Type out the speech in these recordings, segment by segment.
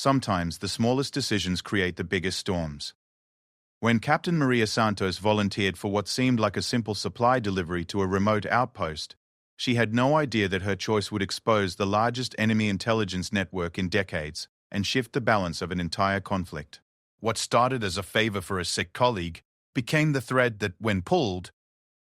Sometimes the smallest decisions create the biggest storms. When Captain Maria Santos volunteered for what seemed like a simple supply delivery to a remote outpost, she had no idea that her choice would expose the largest enemy intelligence network in decades and shift the balance of an entire conflict. What started as a favor for a sick colleague became the thread that, when pulled,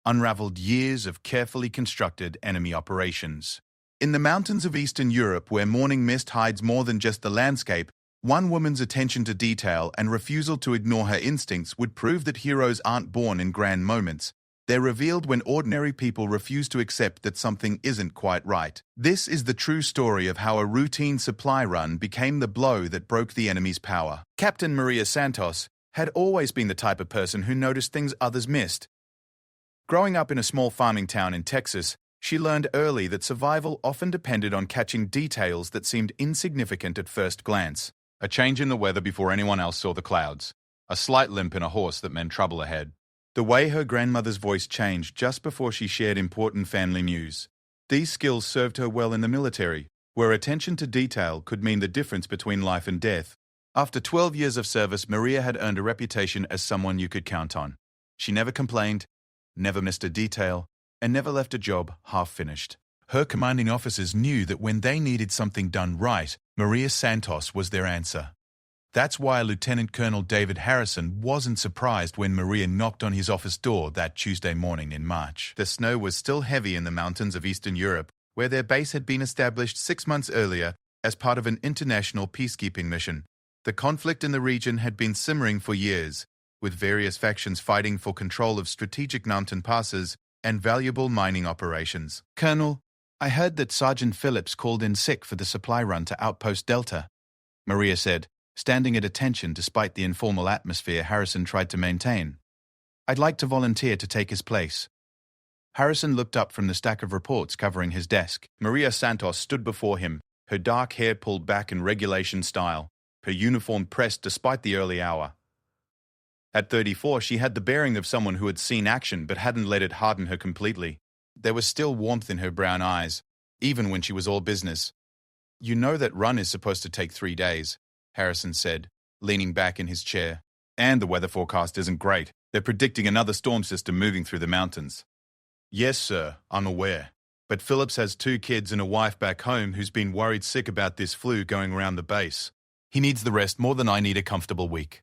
unraveled years of carefully constructed enemy operations. In the mountains of Eastern Europe, where morning mist hides more than just the landscape, one woman's attention to detail and refusal to ignore her instincts would prove that heroes aren't born in grand moments. They're revealed when ordinary people refuse to accept that something isn't quite right. This is the true story of how a routine supply run became the blow that broke the enemy's power. Captain Maria Santos had always been the type of person who noticed things others missed. Growing up in a small farming town in Texas, she learned early that survival often depended on catching details that seemed insignificant at first glance. A change in the weather before anyone else saw the clouds. A slight limp in a horse that meant trouble ahead. The way her grandmother's voice changed just before she shared important family news. These skills served her well in the military, where attention to detail could mean the difference between life and death. After 12 years of service, Maria had earned a reputation as someone you could count on. She never complained, never missed a detail, and never left a job half-finished. Her commanding officers knew that when they needed something done right, Maria Santos was their answer. That's why Lieutenant Colonel David Harrison wasn't surprised when Maria knocked on his office door that Tuesday morning in March. The snow was still heavy in the mountains of Eastern Europe, where their base had been established 6 months earlier as part of an international peacekeeping mission. The conflict in the region had been simmering for years, with various factions fighting for control of strategic mountain passes and valuable mining operations. "Colonel, I heard that Sergeant Phillips called in sick for the supply run to Outpost Delta," Maria said, standing at attention despite the informal atmosphere Harrison tried to maintain. "I'd like to volunteer to take his place." Harrison looked up from the stack of reports covering his desk. Maria Santos stood before him, her dark hair pulled back in regulation style, her uniform pressed despite the early hour. At 34, she had the bearing of someone who had seen action but hadn't let it harden her completely. There was still warmth in her brown eyes, even when she was all business. "You know that run is supposed to take 3 days," Harrison said, leaning back in his chair. "And the weather forecast isn't great. They're predicting another storm system moving through the mountains." "Yes, sir, I'm aware. But Phillips has 2 kids and a wife back home who's been worried sick about this flu going around the base. He needs the rest more than I need a comfortable week."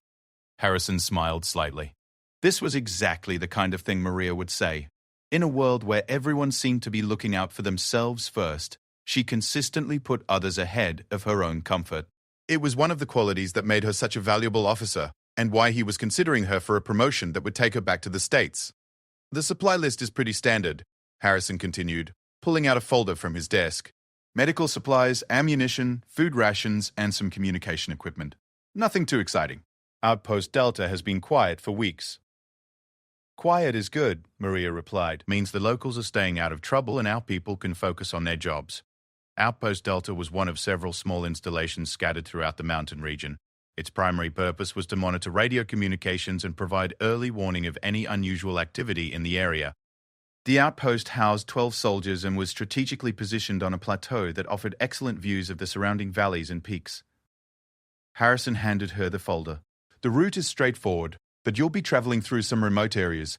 Harrison smiled slightly. This was exactly the kind of thing Maria would say. In a world where everyone seemed to be looking out for themselves first, she consistently put others ahead of her own comfort. It was one of the qualities that made her such a valuable officer, and why he was considering her for a promotion that would take her back to the States. "The supply list is pretty standard," Harrison continued, pulling out a folder from his desk. "Medical supplies, ammunition, food rations, and some communication equipment. Nothing too exciting. Outpost Delta has been quiet for weeks." "Quiet is good," Maria replied. "Means the locals are staying out of trouble and our people can focus on their jobs." Outpost Delta was one of several small installations scattered throughout the mountain region. Its primary purpose was to monitor radio communications and provide early warning of any unusual activity in the area. The outpost housed 12 soldiers and was strategically positioned on a plateau that offered excellent views of the surrounding valleys and peaks. Harrison handed her the folder. "The route is straightforward, but you'll be traveling through some remote areas.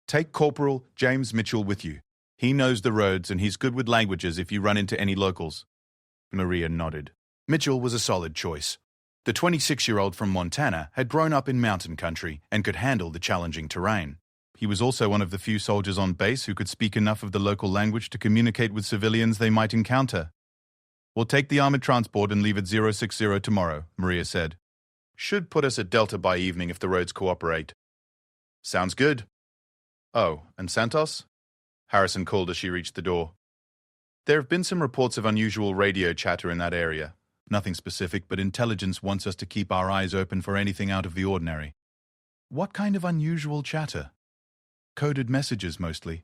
Take Corporal James Mitchell with you. He knows the roads and he's good with languages if you run into any locals." Maria nodded. Mitchell was a solid choice. The 26-year-old from Montana had grown up in mountain country and could handle the challenging terrain. He was also one of the few soldiers on base who could speak enough of the local language to communicate with civilians they might encounter. "We'll take the armored transport and leave at 060 tomorrow," Maria said. "Should put us at Delta by evening if the roads cooperate." "Sounds good." "Oh, and Santos?" Harrison called as she reached the door. "There have been some reports of unusual radio chatter in that area. Nothing specific, but intelligence wants us to keep our eyes open for anything out of the ordinary." "What kind of unusual chatter?" "Coded messages, mostly."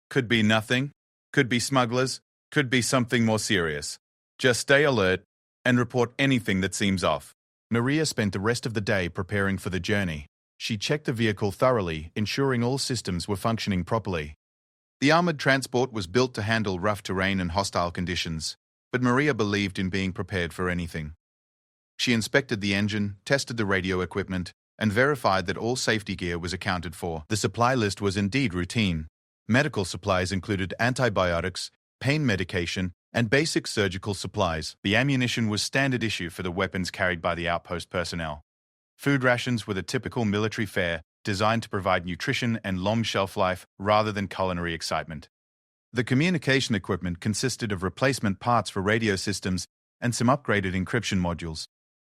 "Could be nothing. Could be smugglers. Could be something more serious. Just stay alert and report anything that seems off." Maria spent the rest of the day preparing for the journey. She checked the vehicle thoroughly, ensuring all systems were functioning properly. The armored transport was built to handle rough terrain and hostile conditions, but Maria believed in being prepared for anything. She inspected the engine, tested the radio equipment, and verified that all safety gear was accounted for. The supply list was indeed routine. Medical supplies included antibiotics, pain medication, and basic surgical supplies. The ammunition was standard issue for the weapons carried by the outpost personnel. Food rations were the typical military fare, designed to provide nutrition and long shelf life rather than culinary excitement. The communication equipment consisted of replacement parts for radio systems and some upgraded encryption modules.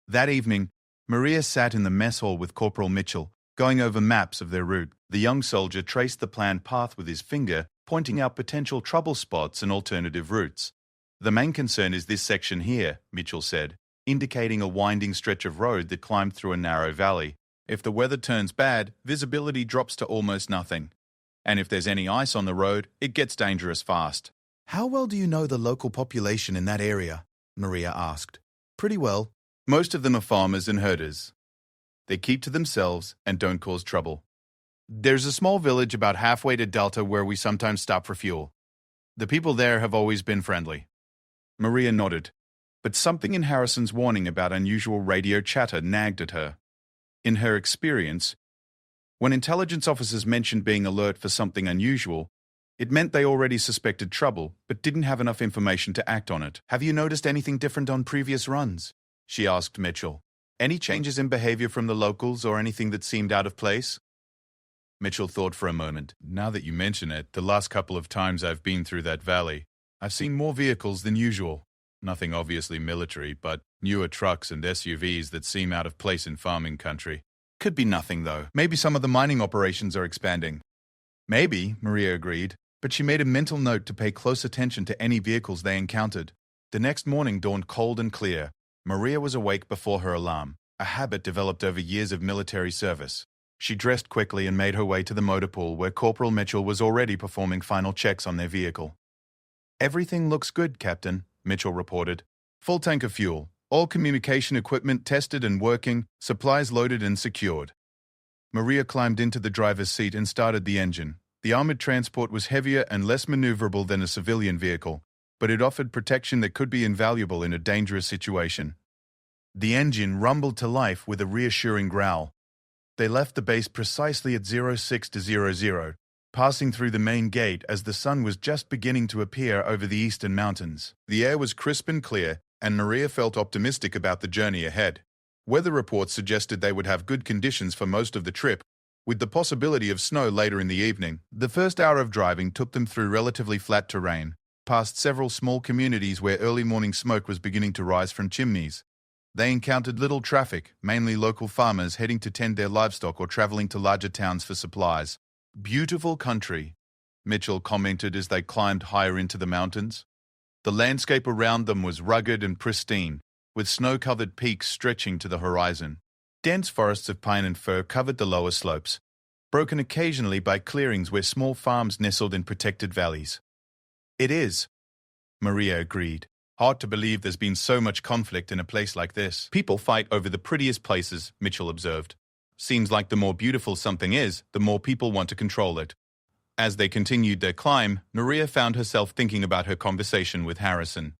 That evening, Maria sat in the mess hall with Corporal Mitchell, going over maps of their route. The young soldier traced the planned path with his finger, pointing out potential trouble spots and alternative routes. "The main concern is this section here," Mitchell said, indicating a winding stretch of road that climbed through a narrow valley. "If the weather turns bad, visibility drops to almost nothing. And if there's any ice on the road, it gets dangerous fast." "How well do you know the local population in that area?" Maria asked. "Pretty well. Most of them are farmers and herders. They keep to themselves and don't cause trouble. There's a small village about halfway to Delta where we sometimes stop for fuel. The people there have always been friendly." Maria nodded, but something in Harrison's warning about unusual radio chatter nagged at her. In her experience, when intelligence officers mentioned being alert for something unusual, it meant they already suspected trouble but didn't have enough information to act on it. "Have you noticed anything different on previous runs?" she asked Mitchell. "Any changes in behavior from the locals or anything that seemed out of place?" Mitchell thought for a moment. "Now that you mention it, the last couple of times I've been through that valley, I've seen more vehicles than usual. Nothing obviously military, but newer trucks and SUVs that seem out of place in farming country. Could be nothing, though. Maybe some of the mining operations are expanding." "Maybe," Maria agreed, but she made a mental note to pay close attention to any vehicles they encountered. The next morning dawned cold and clear. Maria was awake before her alarm, a habit developed over years of military service. She dressed quickly and made her way to the motor pool where Corporal Mitchell was already performing final checks on their vehicle. "Everything looks good, Captain," Mitchell reported. "Full tank of fuel, all communication equipment tested and working, supplies loaded and secured." Maria climbed into the driver's seat and started the engine. The armored transport was heavier and less maneuverable than a civilian vehicle, but it offered protection that could be invaluable in a dangerous situation. The engine rumbled to life with a reassuring growl. They left the base precisely at 0600, passing through the main gate as the sun was just beginning to appear over the eastern mountains. The air was crisp and clear, and Maria felt optimistic about the journey ahead. Weather reports suggested they would have good conditions for most of the trip, with the possibility of snow later in the evening. The first hour of driving took them through relatively flat terrain, past several small communities where early morning smoke was beginning to rise from chimneys. They encountered little traffic, mainly local farmers heading to tend their livestock or traveling to larger towns for supplies. "Beautiful country," Mitchell commented as they climbed higher into the mountains. The landscape around them was rugged and pristine, with snow-covered peaks stretching to the horizon. Dense forests of pine and fir covered the lower slopes, broken occasionally by clearings where small farms nestled in protected valleys. "It is," Maria agreed. "Hard to believe there's been so much conflict in a place like this." "People fight over the prettiest places," Mitchell observed. "Seems like the more beautiful something is, the more people want to control it." As they continued their climb, Maria found herself thinking about her conversation with Harrison.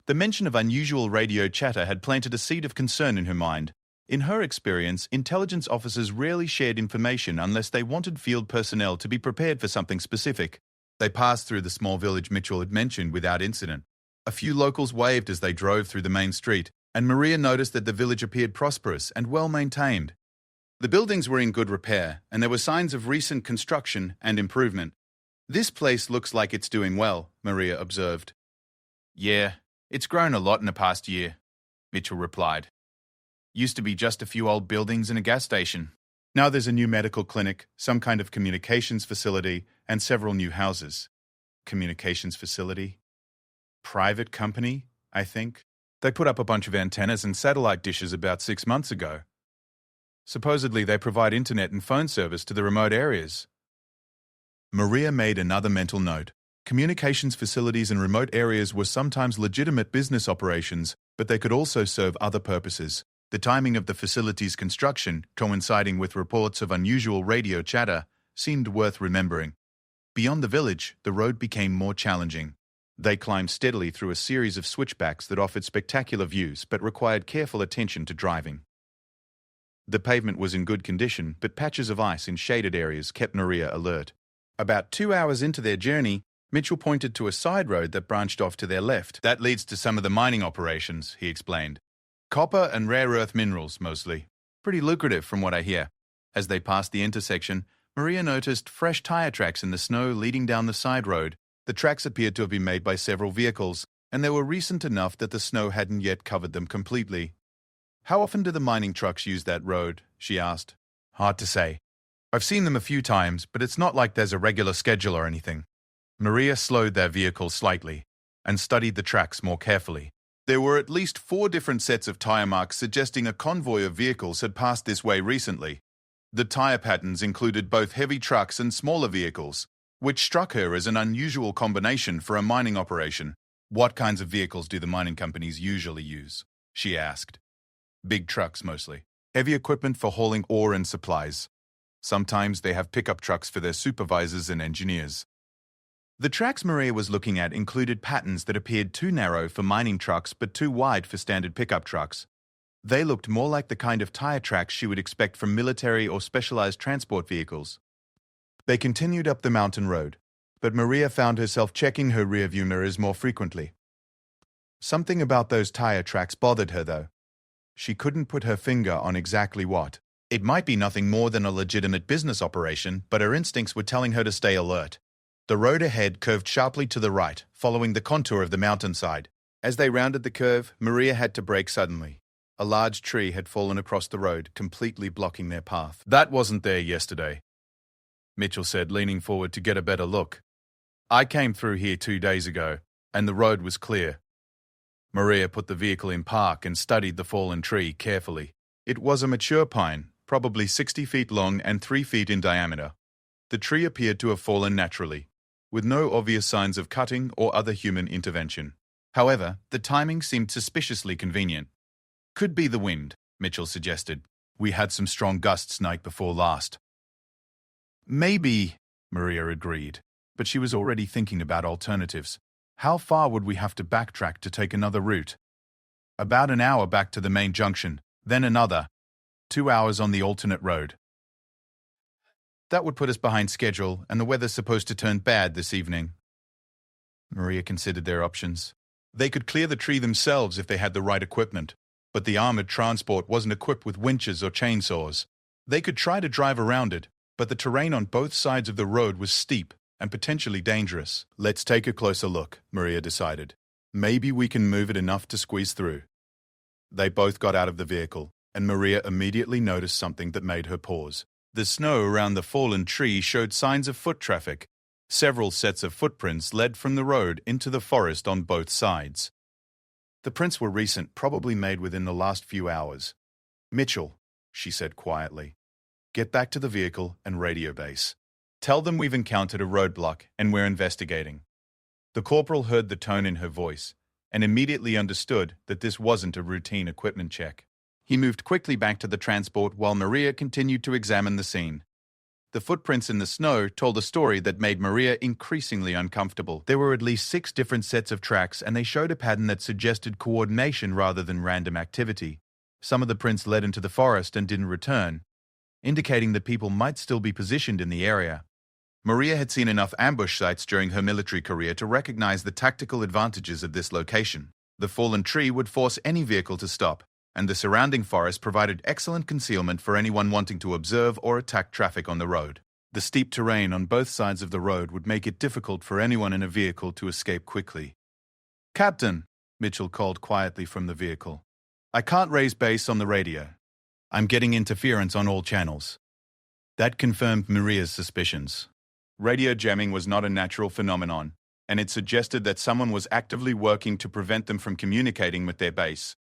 The mention of unusual radio chatter had planted a seed of concern in her mind. In her experience, intelligence officers rarely shared information unless they wanted field personnel to be prepared for something specific. They passed through the small village Mitchell had mentioned without incident. A few locals waved as they drove through the main street, and Maria noticed that the village appeared prosperous and well-maintained. The buildings were in good repair, and there were signs of recent construction and improvement. "This place looks like it's doing well," Maria observed. "Yeah, it's grown a lot in the past year," Mitchell replied. "Used to be just a few old buildings and a gas station. Now there's a new medical clinic, some kind of communications facility, and several new houses." Communications facility? Private company, I think. They put up a bunch of antennas and satellite dishes about 6 months ago. Supposedly they provide internet and phone service to the remote areas. Maria made another mental note. Communications facilities in remote areas were sometimes legitimate business operations, but they could also serve other purposes. The timing of the facility's construction, coinciding with reports of unusual radio chatter, seemed worth remembering. Beyond the village, the road became more challenging. They climbed steadily through a series of switchbacks that offered spectacular views but required careful attention to driving. The pavement was in good condition, but patches of ice in shaded areas kept Maria alert. About 2 hours into their journey, Mitchell pointed to a side road that branched off to their left. That leads to some of the mining operations, he explained. Copper and rare earth minerals, mostly. Pretty lucrative from what I hear. As they passed the intersection, Maria noticed fresh tire tracks in the snow leading down the side road. The tracks appeared to have been made by several vehicles, and they were recent enough that the snow hadn't yet covered them completely. How often do the mining trucks use that road? She asked. Hard to say. I've seen them a few times, but it's not like there's a regular schedule or anything. Maria slowed their vehicle slightly and studied the tracks more carefully. There were at least 4 different sets of tire marks suggesting a convoy of vehicles had passed this way recently. The tire patterns included both heavy trucks and smaller vehicles, which struck her as an unusual combination for a mining operation. What kinds of vehicles do the mining companies usually use? She asked. Big trucks mostly. Heavy equipment for hauling ore and supplies. Sometimes they have pickup trucks for their supervisors and engineers. The tracks Maria was looking at included patterns that appeared too narrow for mining trucks but too wide for standard pickup trucks. They looked more like the kind of tire tracks she would expect from military or specialized transport vehicles. They continued up the mountain road, but Maria found herself checking her rearview mirrors more frequently. Something about those tire tracks bothered her, though. She couldn't put her finger on exactly what. It might be nothing more than a legitimate business operation, but her instincts were telling her to stay alert. The road ahead curved sharply to the right, following the contour of the mountainside. As they rounded the curve, Maria had to brake suddenly. A large tree had fallen across the road, completely blocking their path. That wasn't there yesterday, Mitchell said, leaning forward to get a better look. I came through here 2 days ago, and the road was clear. Maria put the vehicle in park and studied the fallen tree carefully. It was a mature pine, probably 60 feet long and 3 feet in diameter. The tree appeared to have fallen naturally, with no obvious signs of cutting or other human intervention. However, the timing seemed suspiciously convenient. Could be the wind, Mitchell suggested. We had some strong gusts night before last. Maybe, Maria agreed, but she was already thinking about alternatives. How far would we have to backtrack to take another route? About an hour back to the main junction, then another. 2 hours on the alternate road. That would put us behind schedule, and the weather's supposed to turn bad this evening. Maria considered their options. They could clear the tree themselves if they had the right equipment, but the armored transport wasn't equipped with winches or chainsaws. They could try to drive around it, but the terrain on both sides of the road was steep and potentially dangerous. Let's take a closer look, Maria decided. Maybe we can move it enough to squeeze through. They both got out of the vehicle, and Maria immediately noticed something that made her pause. The snow around the fallen tree showed signs of foot traffic. Several sets of footprints led from the road into the forest on both sides. The prints were recent, probably made within the last few hours. Mitchell, she said quietly, get back to the vehicle and radio base. Tell them we've encountered a roadblock and we're investigating. The corporal heard the tone in her voice and immediately understood that this wasn't a routine equipment check. He moved quickly back to the transport while Maria continued to examine the scene. The footprints in the snow told a story that made Maria increasingly uncomfortable. There were at least 6 different sets of tracks, and they showed a pattern that suggested coordination rather than random activity. Some of the prints led into the forest and didn't return, indicating that people might still be positioned in the area. Maria had seen enough ambush sites during her military career to recognize the tactical advantages of this location. The fallen tree would force any vehicle to stop, and the surrounding forest provided excellent concealment for anyone wanting to observe or attack traffic on the road. The steep terrain on both sides of the road would make it difficult for anyone in a vehicle to escape quickly. Captain, Mitchell called quietly from the vehicle. I can't raise base on the radio. I'm getting interference on all channels. That confirmed Maria's suspicions. Radio jamming was not a natural phenomenon, and it suggested that someone was actively working to prevent them from communicating with their base.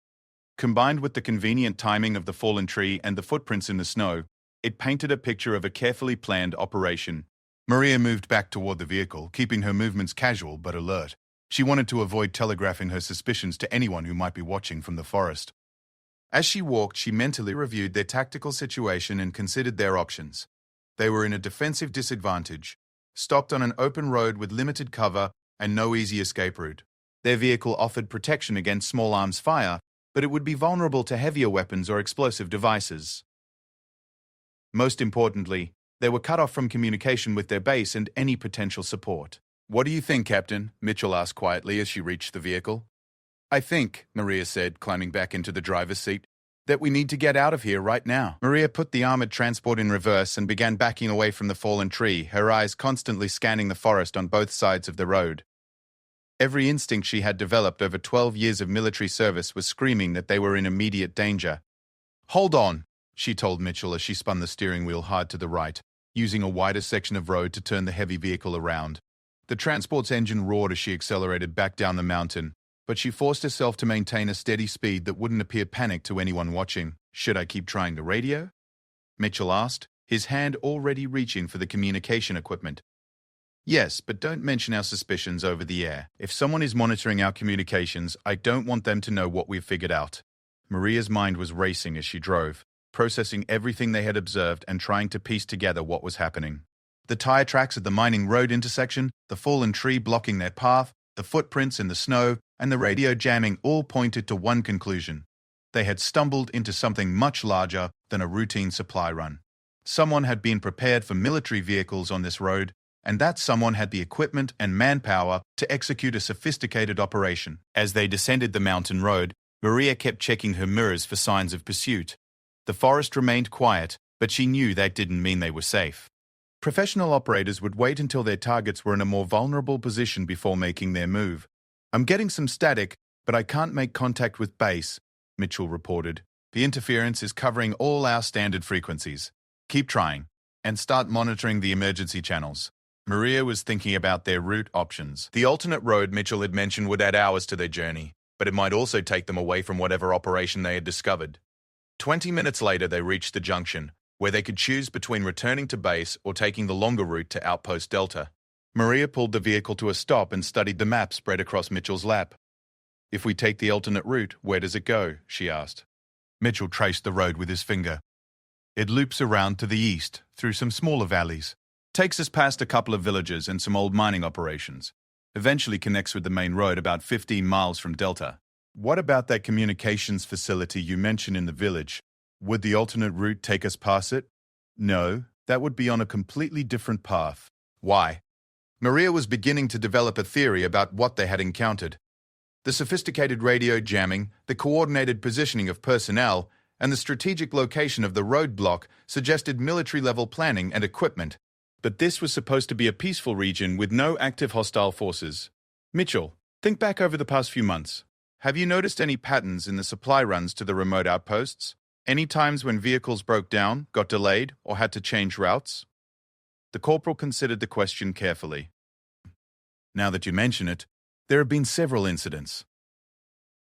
Combined with the convenient timing of the fallen tree and the footprints in the snow, it painted a picture of a carefully planned operation. Maria moved back toward the vehicle, keeping her movements casual but alert. She wanted to avoid telegraphing her suspicions to anyone who might be watching from the forest. As she walked, she mentally reviewed their tactical situation and considered their options. They were in a defensive disadvantage, stopped on an open road with limited cover and no easy escape route. Their vehicle offered protection against small arms fire, but it would be vulnerable to heavier weapons or explosive devices. Most importantly, they were cut off from communication with their base and any potential support. "What do you think, Captain?" Mitchell asked quietly as she reached the vehicle. "I think," Maria said, climbing back into the driver's seat, "that we need to get out of here right now." Maria put the armored transport in reverse and began backing away from the fallen tree, her eyes constantly scanning the forest on both sides of the road. Every instinct she had developed over 12 years of military service was screaming that they were in immediate danger. "Hold on," she told Mitchell as she spun the steering wheel hard to the right, using a wider section of road to turn the heavy vehicle around. The transport's engine roared as she accelerated back down the mountain, but she forced herself to maintain a steady speed that wouldn't appear panicked to anyone watching. "Should I keep trying the radio?" Mitchell asked, his hand already reaching for the communication equipment. "Yes, but don't mention our suspicions over the air. If someone is monitoring our communications, I don't want them to know what we've figured out." Maria's mind was racing as she drove, processing everything they had observed and trying to piece together what was happening. The tire tracks at the mining road intersection, the fallen tree blocking their path, the footprints in the snow, and the radio jamming all pointed to one conclusion. They had stumbled into something much larger than a routine supply run. Someone had been prepared for military vehicles on this road, and that someone had the equipment and manpower to execute a sophisticated operation. As they descended the mountain road, Maria kept checking her mirrors for signs of pursuit. The forest remained quiet, but she knew that didn't mean they were safe. Professional operators would wait until their targets were in a more vulnerable position before making their move. "I'm getting some static, but I can't make contact with base," Mitchell reported. "The interference is covering all our standard frequencies. Keep trying, and start monitoring the emergency channels." Maria was thinking about their route options. The alternate road Mitchell had mentioned would add hours to their journey, but it might also take them away from whatever operation they had discovered. 20 minutes later, they reached the junction, where they could choose between returning to base or taking the longer route to Outpost Delta. Maria pulled the vehicle to a stop and studied the map spread across Mitchell's lap. "If we take the alternate route, where does it go?" she asked. Mitchell traced the road with his finger. "It loops around to the east, through some smaller valleys. Takes us past a couple of villages and some old mining operations. Eventually connects with the main road about 15 miles from Delta." "What about that communications facility you mentioned in the village? Would the alternate route take us past it?" "No, that would be on a completely different path." "Why?" Maria was beginning to develop a theory about what they had encountered. The sophisticated radio jamming, the coordinated positioning of personnel, and the strategic location of the roadblock suggested military-level planning and equipment. But this was supposed to be a peaceful region with no active hostile forces. "Mitchell, think back over the past few months. Have you noticed any patterns in the supply runs to the remote outposts? Any times when vehicles broke down, got delayed, or had to change routes?" The corporal considered the question carefully. "Now that you mention it, there have been several incidents.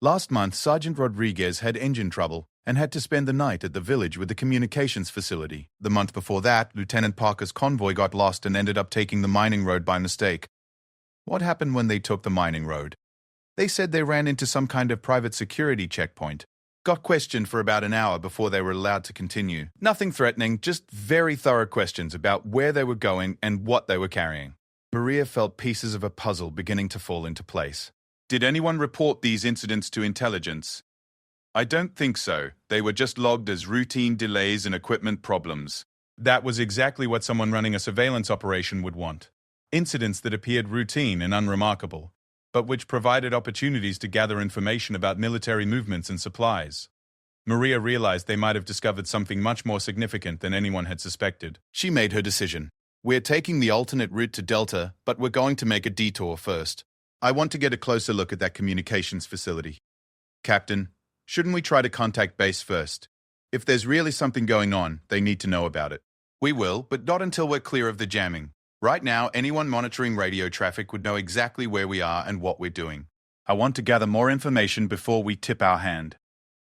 Last month, Sergeant Rodriguez had engine trouble and had to spend the night at the village with the communications facility. The month before that, Lieutenant Parker's convoy got lost and ended up taking the mining road by mistake." "What happened when they took the mining road?" "They said they ran into some kind of private security checkpoint. Got questioned for about an hour before they were allowed to continue. Nothing threatening, just very thorough questions about where they were going and what they were carrying." Maria felt pieces of a puzzle beginning to fall into place. "Did anyone report these incidents to intelligence?" "I don't think so. They were just logged as routine delays and equipment problems." That was exactly what someone running a surveillance operation would want. Incidents that appeared routine and unremarkable, but which provided opportunities to gather information about military movements and supplies. Maria realized they might have discovered something much more significant than anyone had suspected. She made her decision. "We're taking the alternate route to Delta, but we're going to make a detour first. I want to get a closer look at that communications facility." "Captain, shouldn't we try to contact base first? If there's really something going on, they need to know about it." "We will, but not until we're clear of the jamming. Right now, anyone monitoring radio traffic would know exactly where we are and what we're doing. I want to gather more information before we tip our hand."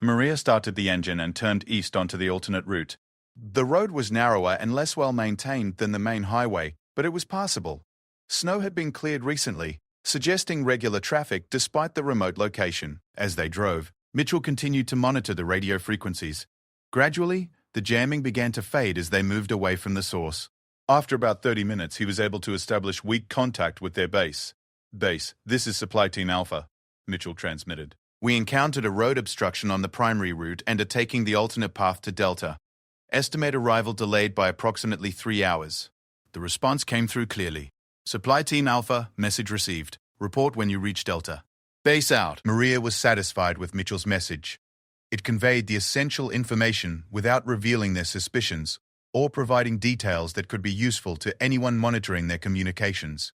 Maria started the engine and turned east onto the alternate route. The road was narrower and less well maintained than the main highway, but it was passable. Snow had been cleared recently, suggesting regular traffic despite the remote location. As they drove, Mitchell continued to monitor the radio frequencies. Gradually, the jamming began to fade as they moved away from the source. After about 30 minutes, he was able to establish weak contact with their base. Base, this is Supply Team Alpha, Mitchell transmitted. We encountered a road obstruction on the primary route and are taking the alternate path to Delta. Estimate arrival delayed by approximately 3 hours. The response came through clearly. Supply Team Alpha, message received. Report when you reach Delta. Base out. Maria was satisfied with Mitchell's message. It conveyed the essential information without revealing their suspicions or providing details that could be useful to anyone monitoring their communications.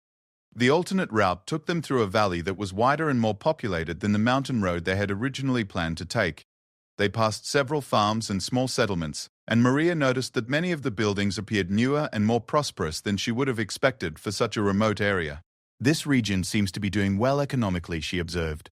The alternate route took them through a valley that was wider and more populated than the mountain road they had originally planned to take. They passed several farms and small settlements, and Maria noticed that many of the buildings appeared newer and more prosperous than she would have expected for such a remote area. This region seems to be doing well economically, she observed.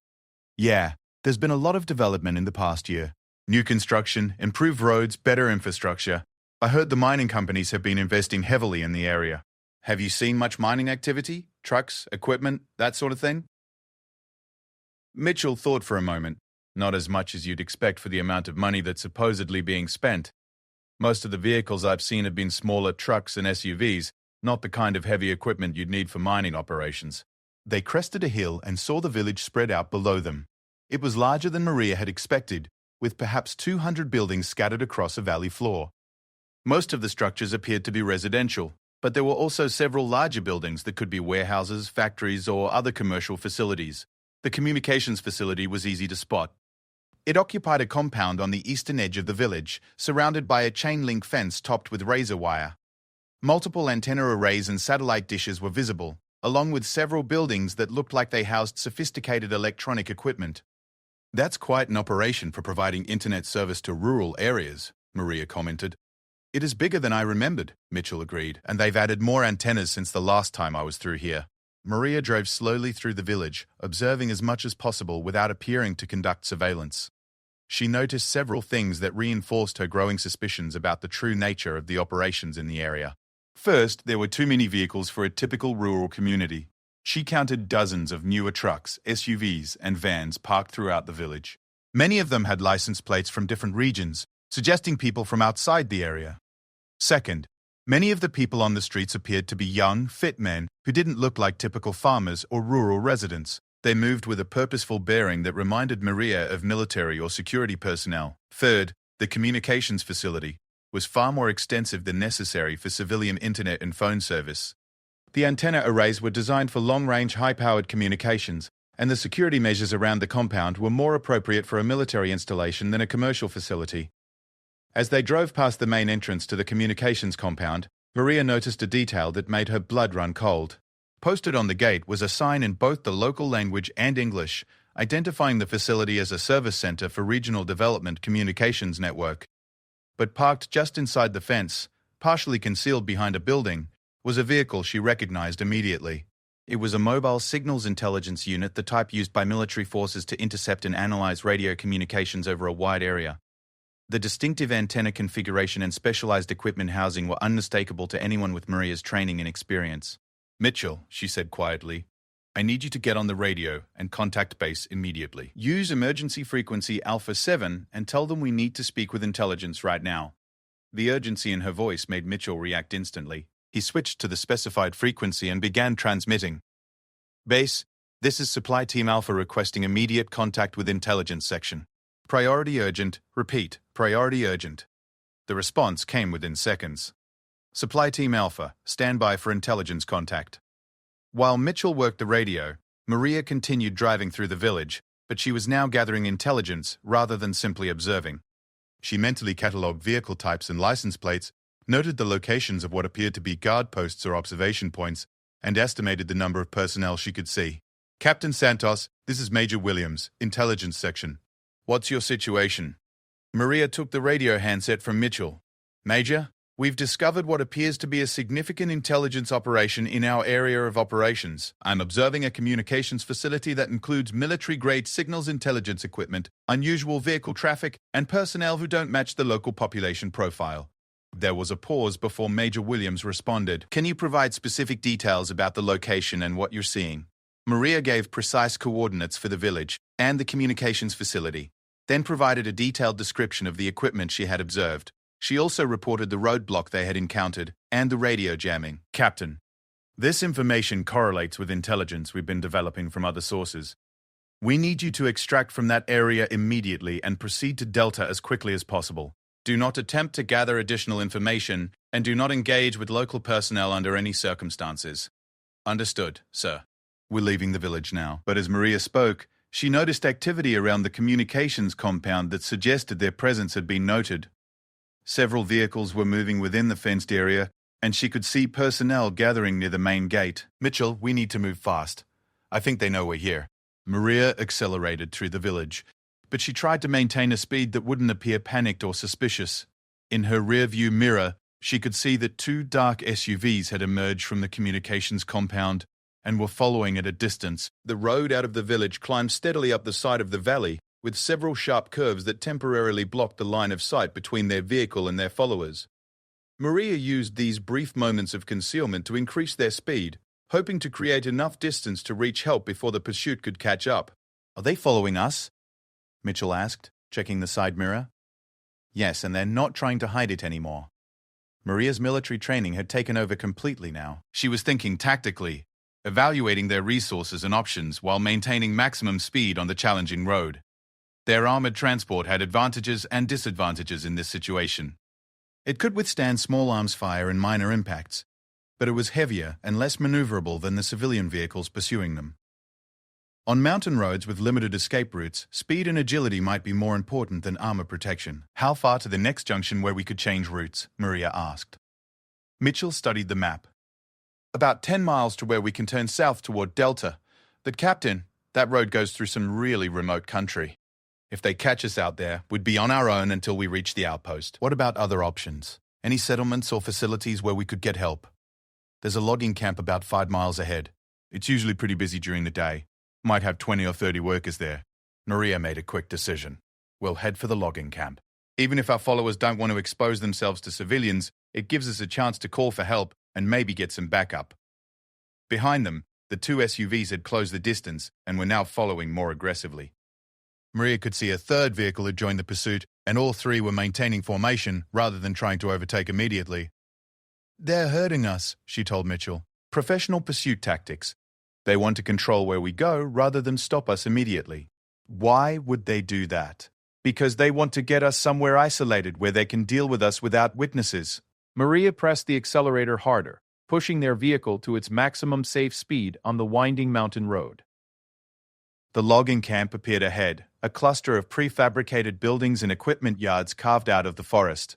Yeah, there's been a lot of development in the past year. New construction, improved roads, better infrastructure. I heard the mining companies have been investing heavily in the area. Have you seen much mining activity? Trucks, equipment, that sort of thing? Mitchell thought for a moment. Not as much as you'd expect for the amount of money that's supposedly being spent. Most of the vehicles I've seen have been smaller trucks and SUVs, not the kind of heavy equipment you'd need for mining operations. They crested a hill and saw the village spread out below them. It was larger than Maria had expected, with perhaps 200 buildings scattered across a valley floor. Most of the structures appeared to be residential, but there were also several larger buildings that could be warehouses, factories, or other commercial facilities. The communications facility was easy to spot. It occupied a compound on the eastern edge of the village, surrounded by a chain-link fence topped with razor wire. Multiple antenna arrays and satellite dishes were visible, along with several buildings that looked like they housed sophisticated electronic equipment. That's quite an operation for providing internet service to rural areas, Maria commented. It is bigger than I remembered, Mitchell agreed, and they've added more antennas since the last time I was through here. Maria drove slowly through the village, observing as much as possible without appearing to conduct surveillance. She noticed several things that reinforced her growing suspicions about the true nature of the operations in the area. First, there were too many vehicles for a typical rural community. She counted dozens of newer trucks, SUVs, and vans parked throughout the village. Many of them had license plates from different regions, suggesting people from outside the area. Second, many of the people on the streets appeared to be young, fit men who didn't look like typical farmers or rural residents. They moved with a purposeful bearing that reminded Maria of military or security personnel. Third, the communications facility was far more extensive than necessary for civilian internet and phone service. The antenna arrays were designed for long-range, high-powered communications, and the security measures around the compound were more appropriate for a military installation than a commercial facility. As they drove past the main entrance to the communications compound, Maria noticed a detail that made her blood run cold. Posted on the gate was a sign in both the local language and English, identifying the facility as a service center for Regional Development Communications Network. But parked just inside the fence, partially concealed behind a building, was a vehicle she recognized immediately. It was a mobile signals intelligence unit, the type used by military forces to intercept and analyze radio communications over a wide area. The distinctive antenna configuration and specialized equipment housing were unmistakable to anyone with Maria's training and experience. Mitchell, she said quietly, I need you to get on the radio and contact base immediately. Use emergency frequency Alpha 7 and tell them we need to speak with intelligence right now. The urgency in her voice made Mitchell react instantly. He switched to the specified frequency and began transmitting. Base, this is Supply Team Alpha requesting immediate contact with intelligence section. Priority urgent. Repeat, priority urgent. The response came within seconds. Supply Team Alpha, stand by for intelligence contact. While Mitchell worked the radio, Maria continued driving through the village, but she was now gathering intelligence rather than simply observing. She mentally catalogued vehicle types and license plates, noted the locations of what appeared to be guard posts or observation points, and estimated the number of personnel she could see. Captain Santos, this is Major Williams, Intelligence Section. What's your situation? Maria took the radio handset from Mitchell. Major, we've discovered what appears to be a significant intelligence operation in our area of operations. I'm observing a communications facility that includes military-grade signals intelligence equipment, unusual vehicle traffic, and personnel who don't match the local population profile. There was a pause before Major Williams responded. Can you provide specific details about the location and what you're seeing? Maria gave precise coordinates for the village and the communications facility, then provided a detailed description of the equipment she had observed. She also reported the roadblock they had encountered and the radio jamming. Captain, This information correlates with intelligence we've been developing from other sources. We need you to extract from that area immediately and proceed to Delta as quickly as possible. Do not attempt to gather additional information, and do not engage with local personnel under any circumstances. Understood, sir. We're leaving the village now. But as Maria spoke, she noticed activity around the communications compound that suggested their presence had been noted. Several vehicles were moving within the fenced area, and she could see personnel gathering near the main gate. Mitchell, we need to move fast. I think they know we're here. Maria accelerated through the village, but she tried to maintain a speed that wouldn't appear panicked or suspicious. In her rearview mirror, she could see that 2 dark SUVs had emerged from the communications compound and were following at a distance. The road out of the village climbed steadily up the side of the valley, with several sharp curves that temporarily blocked the line of sight between their vehicle and their followers. Maria used these brief moments of concealment to increase their speed, hoping to create enough distance to reach help before the pursuit could catch up. Are they following us? Mitchell asked, checking the side mirror. Yes, and they're not trying to hide it anymore. Maria's military training had taken over completely now. She was thinking tactically, evaluating their resources and options while maintaining maximum speed on the challenging road. Their armored transport had advantages and disadvantages in this situation. It could withstand small arms fire and minor impacts, but it was heavier and less maneuverable than the civilian vehicles pursuing them. On mountain roads with limited escape routes, speed and agility might be more important than armor protection. How far to the next junction where we could change routes? Maria asked. Mitchell studied the map. About 10 miles to where we can turn south toward Delta. But Captain, that road goes through some really remote country. If they catch us out there, we'd be on our own until we reach the outpost. What about other options? Any settlements or facilities where we could get help? There's a logging camp about 5 miles ahead. It's usually pretty busy during the day. Might have 20 or 30 workers there. Maria made a quick decision. We'll head for the logging camp. Even if our followers don't want to expose themselves to civilians, it gives us a chance to call for help and maybe get some backup. Behind them, the 2 SUVs had closed the distance and were now following more aggressively. Maria could see a third vehicle had joined the pursuit, and all 3 were maintaining formation rather than trying to overtake immediately. They're hurting us, she told Mitchell. Professional pursuit tactics. They want to control where we go rather than stop us immediately. Why would they do that? Because they want to get us somewhere isolated where they can deal with us without witnesses. Maria pressed the accelerator harder, pushing their vehicle to its maximum safe speed on the winding mountain road. The logging camp appeared ahead, a cluster of prefabricated buildings and equipment yards carved out of the forest.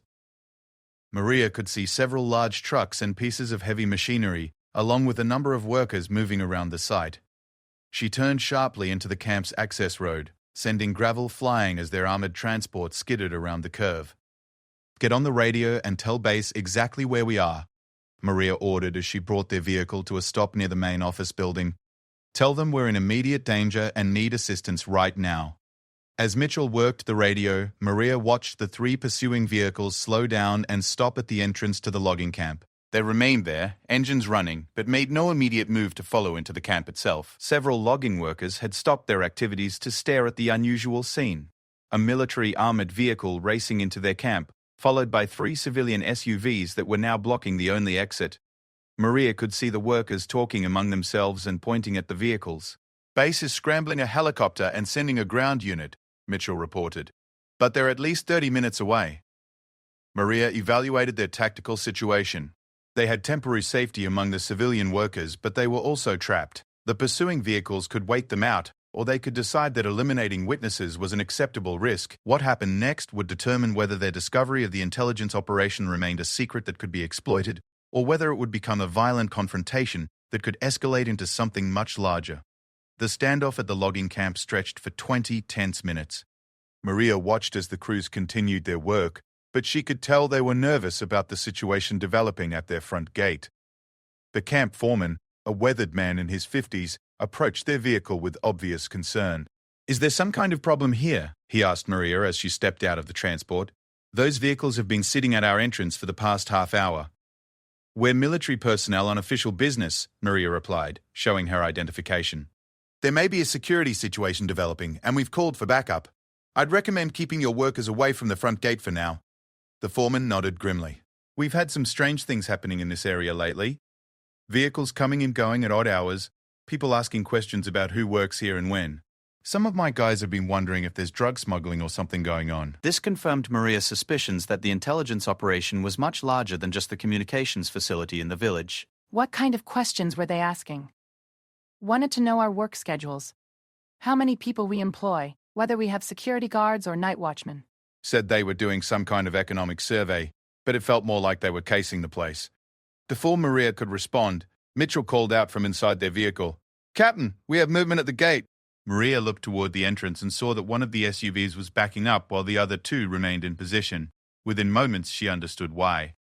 Maria could see several large trucks and pieces of heavy machinery, along with a number of workers moving around the site. She turned sharply into the camp's access road, sending gravel flying as their armored transport skidded around the curve. Get on the radio and tell base exactly where we are, Maria ordered as she brought their vehicle to a stop near the main office building. Tell them we're in immediate danger and need assistance right now. As Mitchell worked the radio, Maria watched the 3 pursuing vehicles slow down and stop at the entrance to the logging camp. They remained there, engines running, but made no immediate move to follow into the camp itself. Several logging workers had stopped their activities to stare at the unusual scene. A military armored vehicle racing into their camp, followed by 3 civilian SUVs that were now blocking the only exit. Maria could see the workers talking among themselves and pointing at the vehicles. Base is scrambling a helicopter and sending a ground unit, Mitchell reported. But they're at least 30 minutes away. Maria evaluated their tactical situation. They had temporary safety among the civilian workers, but they were also trapped. The pursuing vehicles could wait them out, or they could decide that eliminating witnesses was an acceptable risk. What happened next would determine whether their discovery of the intelligence operation remained a secret that could be exploited, or whether it would become a violent confrontation that could escalate into something much larger. The standoff at the logging camp stretched for 20 tense minutes. Maria watched as the crews continued their work, but she could tell they were nervous about the situation developing at their front gate. The camp foreman, a weathered man in his 50s, approached their vehicle with obvious concern. "Is there some kind of problem here?" he asked Maria as she stepped out of the transport. "Those vehicles have been sitting at our entrance for the past half hour." "We're military personnel on official business," Maria replied, showing her identification. "There may be a security situation developing, and we've called for backup. I'd recommend keeping your workers away from the front gate for now." The foreman nodded grimly. "We've had some strange things happening in this area lately." Vehicles coming and going at odd hours, people asking questions about who works here and when. Some of my guys have been wondering if there's drug smuggling or something going on. This confirmed Maria's suspicions that the intelligence operation was much larger than just the communications facility in the village. What kind of questions were they asking? Wanted to know our work schedules. How many people we employ, whether we have security guards or night watchmen. Said they were doing some kind of economic survey, but it felt more like they were casing the place. Before Maria could respond, Mitchell called out from inside their vehicle, "Captain, we have movement at the gate." Maria looked toward the entrance and saw that one of the SUVs was backing up while the other two remained in position. Within moments, she understood why.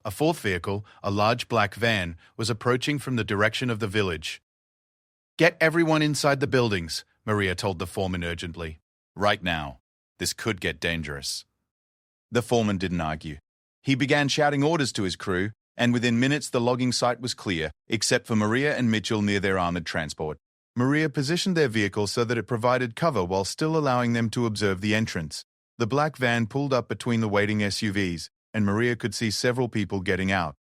A fourth vehicle, a large black van, was approaching from the direction of the village. "Get everyone inside the buildings," Maria told the foreman urgently. "Right now. This could get dangerous." The foreman didn't argue. He began shouting orders to his crew, and within minutes the logging site was clear, except for Maria and Mitchell near their armored transport. Maria positioned their vehicle so that it provided cover while still allowing them to observe the entrance. The black van pulled up between the waiting SUVs, and Maria could see several people getting out.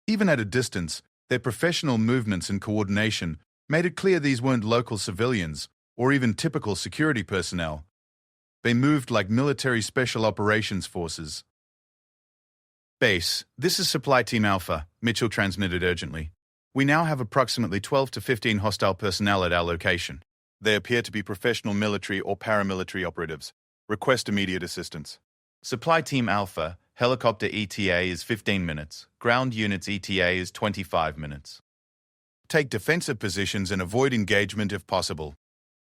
Even at a distance, their professional movements and coordination made it clear these weren't local civilians or even typical security personnel. They moved like military special operations forces. "Base, this is Supply Team Alpha," Mitchell transmitted urgently. "We now have approximately 12 to 15 hostile personnel at our location. They appear to be professional military or paramilitary operatives. Request immediate assistance." Supply Team Alpha, helicopter ETA is 15 minutes. Ground units ETA is 25 minutes. Take defensive positions and avoid engagement if possible.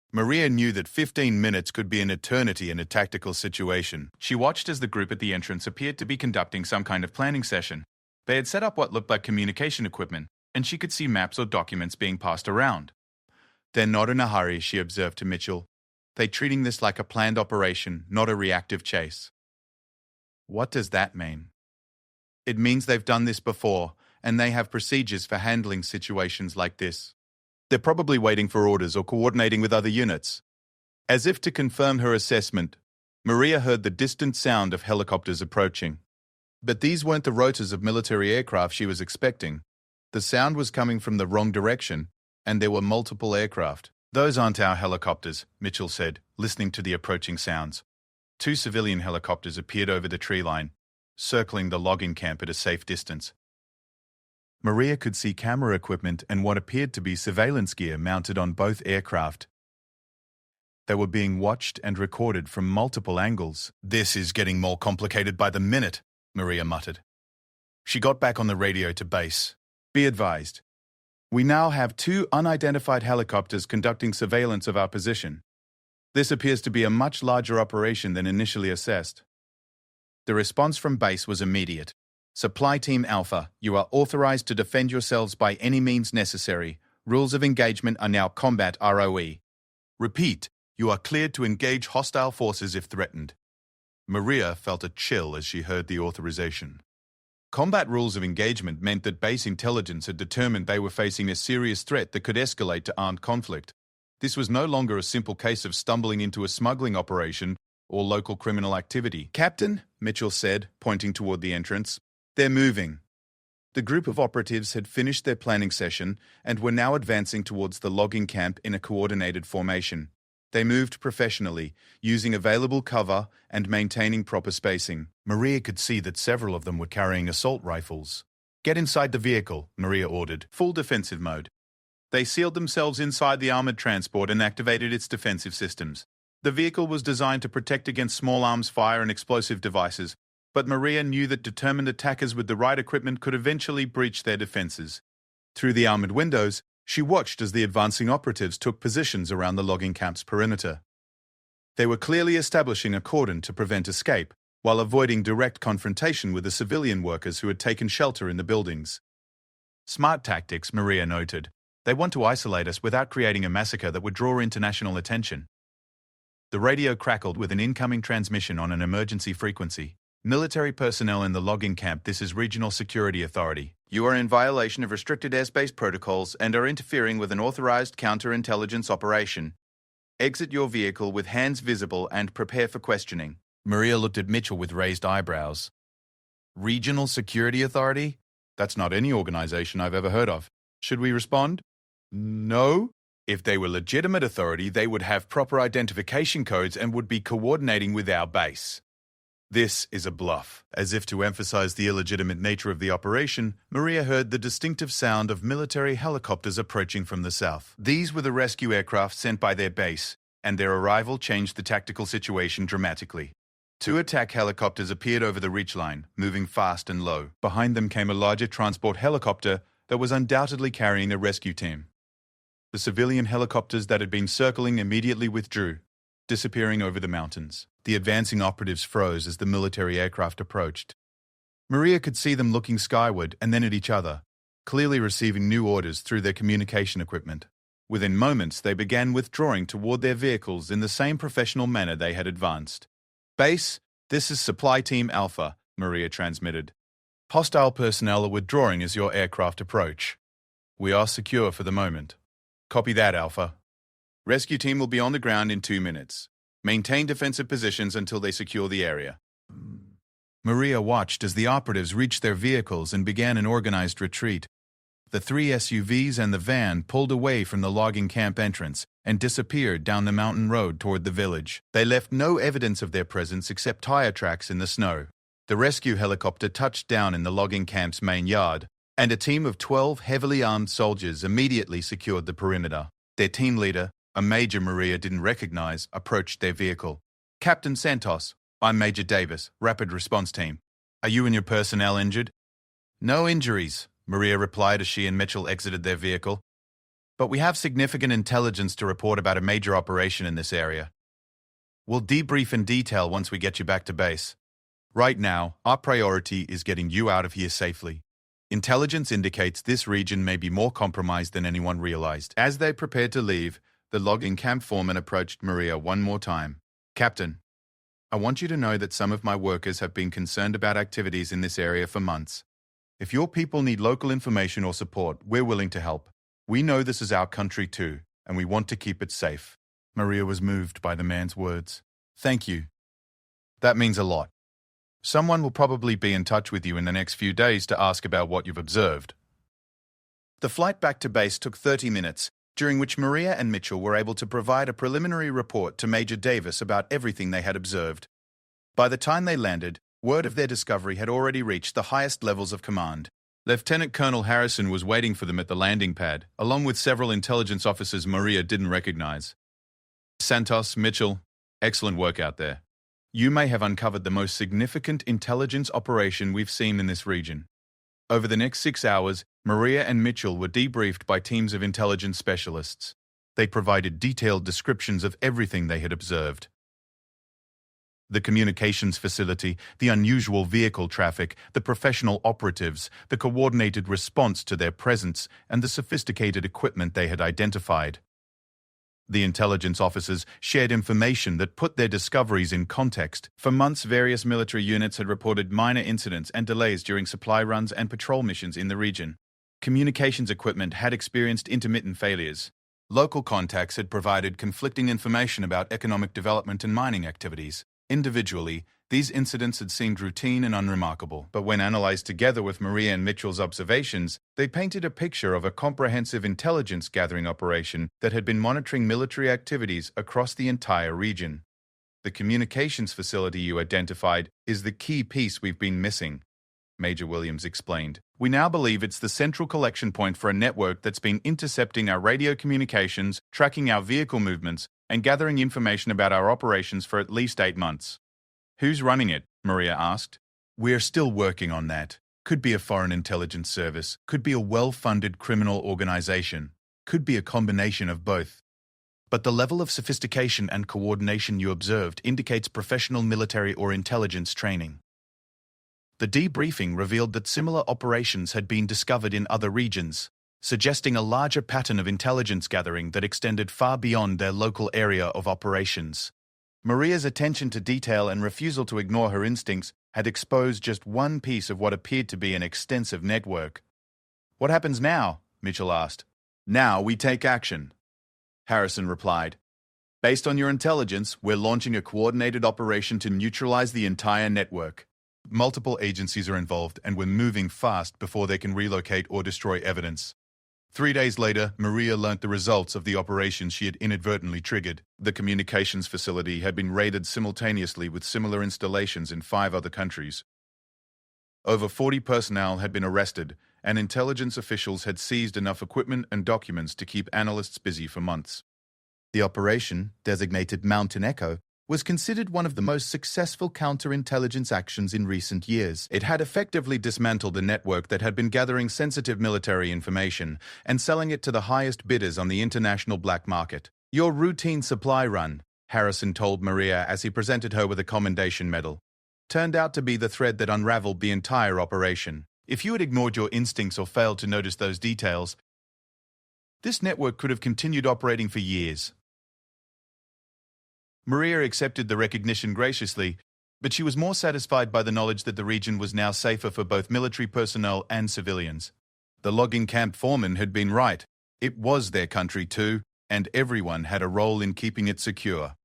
Maria knew that 15 minutes could be an eternity in a tactical situation. She watched as the group at the entrance appeared to be conducting some kind of planning session. They had set up what looked like communication equipment, and she could see maps or documents being passed around. "They're not in a hurry," she observed to Mitchell. "They're treating this like a planned operation, not a reactive chase." What does that mean? It means they've done this before, and they have procedures for handling situations like this. They're probably waiting for orders or coordinating with other units. As if to confirm her assessment, Maria heard the distant sound of helicopters approaching. But these weren't the rotors of military aircraft she was expecting. The sound was coming from the wrong direction, and there were multiple aircraft. "Those aren't our helicopters," Mitchell said, listening to the approaching sounds. Two civilian helicopters appeared over the tree line, circling the logging camp at a safe distance. Maria could see camera equipment and what appeared to be surveillance gear mounted on both aircraft. They were being watched and recorded from multiple angles. "This is getting more complicated by the minute," Maria muttered. She got back on the radio to base. "Be advised. We now have two unidentified helicopters conducting surveillance of our position. This appears to be a much larger operation than initially assessed." The response from base was immediate. "Supply Team Alpha, you are authorized to defend yourselves by any means necessary. Rules of engagement are now combat ROE. Repeat, you are cleared to engage hostile forces if threatened." Maria felt a chill as she heard the authorization. Combat rules of engagement meant that base intelligence had determined they were facing a serious threat that could escalate to armed conflict. This was no longer a simple case of stumbling into a smuggling operation or local criminal activity. "Captain," Mitchell said, pointing toward the entrance, "they're moving." The group of operatives had finished their planning session and were now advancing towards the logging camp in a coordinated formation. They moved professionally, using available cover and maintaining proper spacing. Maria could see that several of them were carrying assault rifles. "Get inside the vehicle," Maria ordered. Full defensive mode. They sealed themselves inside the armored transport and activated its defensive systems. The vehicle was designed to protect against small arms fire and explosive devices, but Maria knew that determined attackers with the right equipment could eventually breach their defenses. Through the armored windows, she watched as the advancing operatives took positions around the logging camp's perimeter. They were clearly establishing a cordon to prevent escape, while avoiding direct confrontation with the civilian workers who had taken shelter in the buildings. "Smart tactics," Maria noted. "They want to isolate us without creating a massacre that would draw international attention." The radio crackled with an incoming transmission on an emergency frequency. "Military personnel in the logging camp, this is Regional Security Authority. You are in violation of restricted airspace protocols and are interfering with an authorized counterintelligence operation. Exit your vehicle with hands visible and prepare for questioning." Maria looked at Mitchell with raised eyebrows. "Regional Security Authority? That's not any organization I've ever heard of." Should we respond? No. If they were legitimate authority, they would have proper identification codes and would be coordinating with our base. This is a bluff. As if to emphasize the illegitimate nature of the operation, Maria heard the distinctive sound of military helicopters approaching from the south. These were the rescue aircraft sent by their base, and their arrival changed the tactical situation dramatically. 2 attack helicopters appeared over the ridge line, moving fast and low. Behind them came a larger transport helicopter that was undoubtedly carrying a rescue team. The civilian helicopters that had been circling immediately withdrew, disappearing over the mountains. The advancing operatives froze as the military aircraft approached. Maria could see them looking skyward and then at each other, clearly receiving new orders through their communication equipment. Within moments, they began withdrawing toward their vehicles in the same professional manner they had advanced. "Base, this is Supply Team Alpha," Maria transmitted. "Hostile personnel are withdrawing as your aircraft approach. We are secure for the moment." "Copy that, Alpha. Rescue team will be on the ground in 2 minutes. Maintain defensive positions until they secure the area." Maria watched as the operatives reached their vehicles and began an organized retreat. The 3 SUVs and the van pulled away from the logging camp entrance and disappeared down the mountain road toward the village. They left no evidence of their presence except tire tracks in the snow. The rescue helicopter touched down in the logging camp's main yard, and a team of 12 heavily armed soldiers immediately secured the perimeter. Their team leader, a major Maria didn't recognize, approached their vehicle. "Captain Santos, I'm Major Davis, Rapid Response Team. Are you and your personnel injured?" "No injuries," Maria replied as she and Mitchell exited their vehicle. "But we have significant intelligence to report about a major operation in this area. We'll debrief in detail once we get you back to base. Right now, our priority is getting you out of here safely. Intelligence indicates this region may be more compromised than anyone realized." As they prepared to leave, the logging camp foreman approached Maria one more time. "Captain, I want you to know that some of my workers have been concerned about activities in this area for months. If your people need local information or support, we're willing to help. We know this is our country too, and we want to keep it safe." Maria was moved by the man's words. "Thank you. That means a lot. Someone will probably be in touch with you in the next few days to ask about what you've observed." The flight back to base took 30 minutes, during which Maria and Mitchell were able to provide a preliminary report to Major Davis about everything they had observed. By the time they landed, word of their discovery had already reached the highest levels of command. Lieutenant Colonel Harrison was waiting for them at the landing pad, along with several intelligence officers Maria didn't recognize. "Santos, Mitchell, excellent work out there. You may have uncovered the most significant intelligence operation we've seen in this region." Over the next 6 hours, Maria and Mitchell were debriefed by teams of intelligence specialists. They provided detailed descriptions of everything they had observed. The communications facility, the unusual vehicle traffic, the professional operatives, the coordinated response to their presence, and the sophisticated equipment they had identified. The intelligence officers shared information that put their discoveries in context. For months, various military units had reported minor incidents and delays during supply runs and patrol missions in the region. Communications equipment had experienced intermittent failures. Local contacts had provided conflicting information about economic development and mining activities. Individually, these incidents had seemed routine and unremarkable, but when analyzed together with Maria and Mitchell's observations, they painted a picture of a comprehensive intelligence-gathering operation that had been monitoring military activities across the entire region. "The communications facility you identified is the key piece we've been missing," Major Williams explained. "We now believe it's the central collection point for a network that's been intercepting our radio communications, tracking our vehicle movements, and gathering information about our operations for at least 8 months. "Who's running it?" Maria asked. "We're still working on that. Could be a foreign intelligence service, could be a well-funded criminal organization, could be a combination of both. But the level of sophistication and coordination you observed indicates professional military or intelligence training." The debriefing revealed that similar operations had been discovered in other regions, suggesting a larger pattern of intelligence gathering that extended far beyond their local area of operations. Maria's attention to detail and refusal to ignore her instincts had exposed just one piece of what appeared to be an extensive network. "What happens now?" Mitchell asked. "Now we take action," Harrison replied. "Based on your intelligence, we're launching a coordinated operation to neutralize the entire network. Multiple agencies are involved, and we're moving fast before they can relocate or destroy evidence. 3 days later, Maria learnt the results of the operations she had inadvertently triggered. The communications facility had been raided simultaneously with similar installations in 5 other countries. Over 40 personnel had been arrested, and intelligence officials had seized enough equipment and documents to keep analysts busy for months. The operation, designated Mountain Echo, was considered one of the most successful counterintelligence actions in recent years. It had effectively dismantled a network that had been gathering sensitive military information and selling it to the highest bidders on the international black market. "Your routine supply run," Harrison told Maria as he presented her with a commendation medal, "turned out to be the thread that unraveled the entire operation. If you had ignored your instincts or failed to notice those details, this network could have continued operating for years." Maria accepted the recognition graciously, but she was more satisfied by the knowledge that the region was now safer for both military personnel and civilians. The logging camp foreman had been right. It was their country too, and everyone had a role in keeping it secure.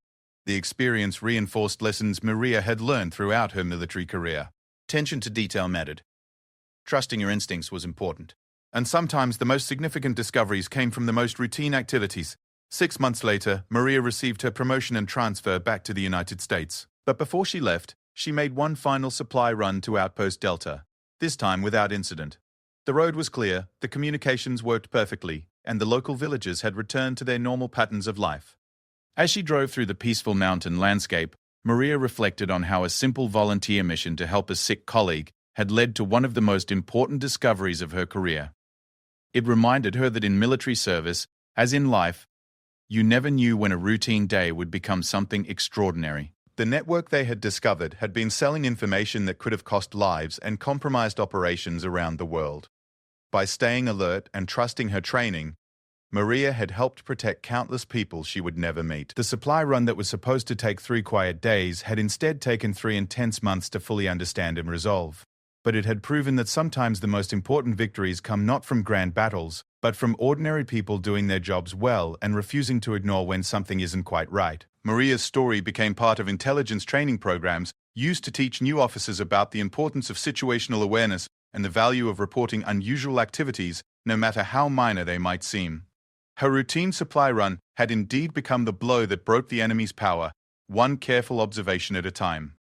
The experience reinforced lessons Maria had learned throughout her military career. Attention to detail mattered. Trusting your instincts was important. And sometimes the most significant discoveries came from the most routine activities. 6 months later, Maria received her promotion and transfer back to the United States. But before she left, she made one final supply run to Outpost Delta, this time without incident. The road was clear, the communications worked perfectly, and the local villagers had returned to their normal patterns of life. As she drove through the peaceful mountain landscape, Maria reflected on how a simple volunteer mission to help a sick colleague had led to one of the most important discoveries of her career. It reminded her that in military service, as in life, you never knew when a routine day would become something extraordinary. The network they had discovered had been selling information that could have cost lives and compromised operations around the world. By staying alert and trusting her training, Maria had helped protect countless people she would never meet. The supply run that was supposed to take 3 quiet days had instead taken 3 intense months to fully understand and resolve. But it had proven that sometimes the most important victories come not from grand battles, but from ordinary people doing their jobs well and refusing to ignore when something isn't quite right. Maria's story became part of intelligence training programs used to teach new officers about the importance of situational awareness and the value of reporting unusual activities, no matter how minor they might seem. Her routine supply run had indeed become the blow that broke the enemy's power, one careful observation at a time.